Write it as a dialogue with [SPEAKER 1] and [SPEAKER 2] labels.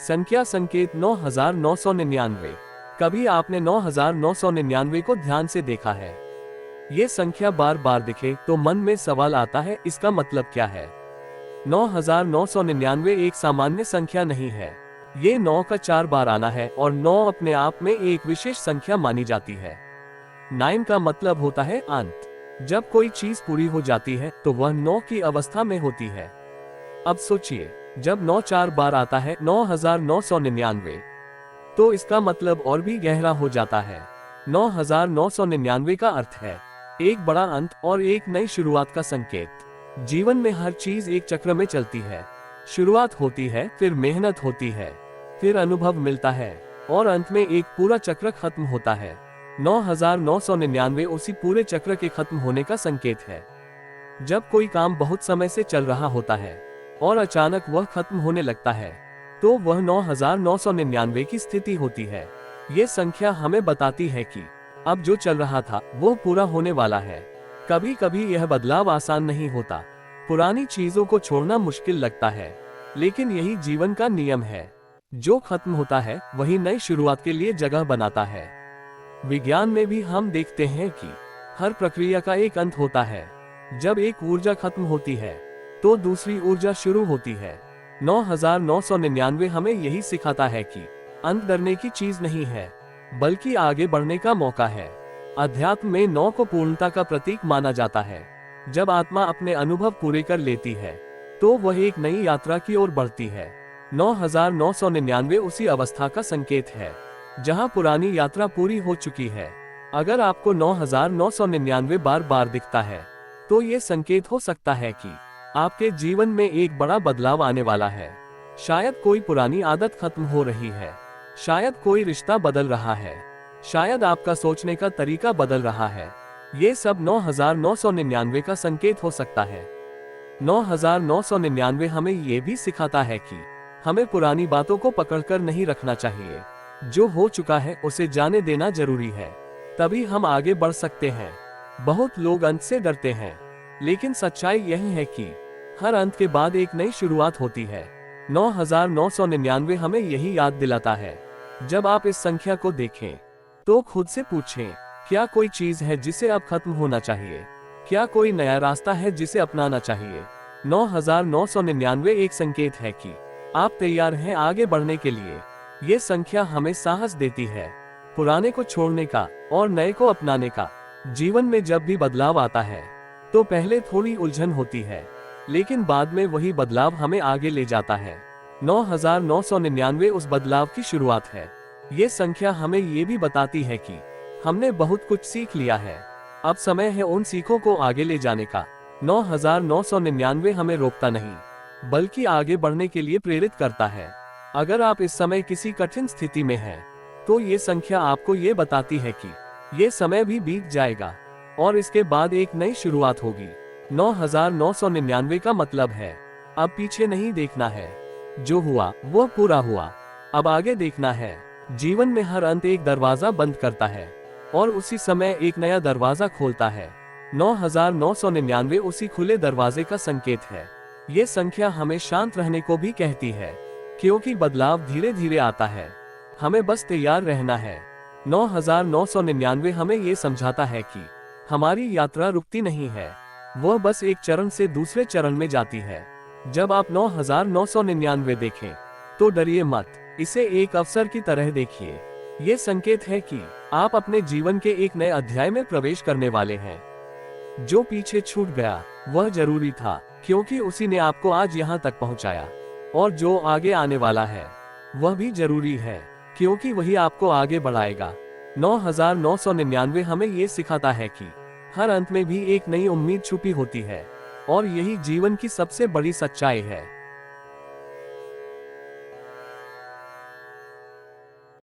[SPEAKER 1] संख्या संकेत 9999। कभी आपने 9999 को ध्यान से देखा है? ये संख्या बार बार दिखे तो मन में सवाल आता है, इसका मतलब क्या है? 9999 एक सामान्य संख्या नहीं है। ये 9 का 4 बार आना है और 9 अपने आप में एक विशेष संख्या मानी जाती है। 9 का मतलब होता है अंत। जब कोई चीज पूरी हो जाती है तो वह 9 की अवस्था में होती है। अब सोचिए, जब 9 4 बार आता है 9999, तो इसका मतलब और भी गहरा हो जाता है। 9999 का अर्थ है एक बड़ा अंत और एक नई शुरुआत का संकेत। जीवन में हर चीज एक चक्र में चलती है। शुरुआत होती है, फिर मेहनत होती है, फिर अनुभव मिलता है और अंत में एक पूरा चक्र खत्म होता है। 9999 उसी पूरे चक्र के खत्म होने का संकेत है। जब कोई काम बहुत समय से चल रहा होता है और अचानक वह खत्म होने लगता है, तो वह 9999 की स्थिति होती है। ये संख्या हमें बताती है कि अब जो चल रहा था वो पूरा होने वाला है। कभी कभी यह बदलाव आसान नहीं होता। पुरानी चीजों को छोड़ना मुश्किल लगता है, लेकिन यही जीवन का नियम है। जो खत्म होता है वही नई शुरुआत के लिए जगह बनाता है। विज्ञान में भी हम देखते हैं कि हर प्रक्रिया का एक अंत होता है। जब एक ऊर्जा खत्म होती है तो दूसरी ऊर्जा शुरू होती है। 9999 हमें यही सिखाता है कि अंत डरने की चीज नहीं है, बल्कि आगे बढ़ने का मौका है। अध्यात्म में 9 को पूर्णता का प्रतीक माना जाता है। जब आत्मा अपने अनुभव पूरे कर लेती है तो वह एक नई यात्रा की ओर बढ़ती है। 9999 उसी अवस्था का संकेत है जहां पुरानी यात्रा पूरी हो चुकी है। अगर आपको 9999 बार बार दिखता है तो ये संकेत हो सकता है कि आपके जीवन में एक बड़ा बदलाव आने वाला है। शायद कोई पुरानी आदत खत्म हो रही है, शायद कोई रिश्ता बदल रहा है, शायद आपका सोचने का तरीका बदल रहा है। ये सब 9999 का संकेत हो सकता है। 9999 हमें ये भी सिखाता है कि हमें पुरानी बातों को पकड़कर नहीं रखना चाहिए। जो हो चुका है उसे जाने देना जरूरी है, तभी हम आगे बढ़ सकते हैं। बहुत लोग अंत से डरते हैं, लेकिन सच्चाई यही है कि हर अंत के बाद एक नई शुरुआत होती है। 9999 हमें यही याद दिलाता है। जब आप इस संख्या को देखें तो खुद से पूछें, क्या कोई चीज है जिसे अब खत्म होना चाहिए? क्या कोई नया रास्ता है जिसे अपनाना चाहिए? 9999 एक संकेत है कि आप तैयार हैं आगे बढ़ने के लिए। ये संख्या हमें साहस देती है, पुराने को छोड़ने का और नए को अपनाने का। जीवन में जब भी बदलाव आता है तो पहले थोड़ी उलझन होती है, लेकिन बाद में वही बदलाव हमें आगे ले जाता है। 9999 उस बदलाव की शुरुआत है। ये संख्या हमें ये भी बताती है कि हमने बहुत कुछ सीख लिया है, अब समय है उन सीखों को आगे ले जाने का। 9999 हमें रोकता नहीं, बल्कि आगे बढ़ने के लिए प्रेरित करता है। अगर आप इस समय किसी कठिन स्थिति में हैं, तो ये संख्या आपको ये बताती है कि ये समय भी बीत जाएगा और इसके बाद एक नई शुरुआत होगी। 9999 का मतलब है अब पीछे नहीं देखना है, जो हुआ वो पूरा हुआ, अब आगे देखना है। जीवन में हर अंत एक दरवाजा बंद करता है और उसी समय एक नया दरवाजा खोलता है। 9999 उसी खुले दरवाजे का संकेत है। ये संख्या हमें शांत रहने को भी कहती है, क्योंकि बदलाव धीरे धीरे आता है, हमें बस तैयार रहना है। 9999 हमें ये समझाता है कि हमारी यात्रा रुकती नहीं है, वह बस एक चरण से दूसरे चरण में जाती है। जब आप 9999 देखें तो डरिए मत, इसे एक अवसर की तरह देखिए। ये संकेत है कि आप अपने जीवन के एक नए अध्याय में प्रवेश करने वाले हैं। जो पीछे छूट गया वह जरूरी था, क्योंकि उसी ने आपको आज यहाँ तक पहुँचाया, और जो आगे आने वाला है वह भी जरूरी है, क्योंकि वही आपको आगे बढ़ाएगा। 9999 हमें ये सिखाता है कि हर अंत में भी एक नई उम्मीद छुपी होती है, और यही जीवन की सबसे बड़ी सच्चाई है।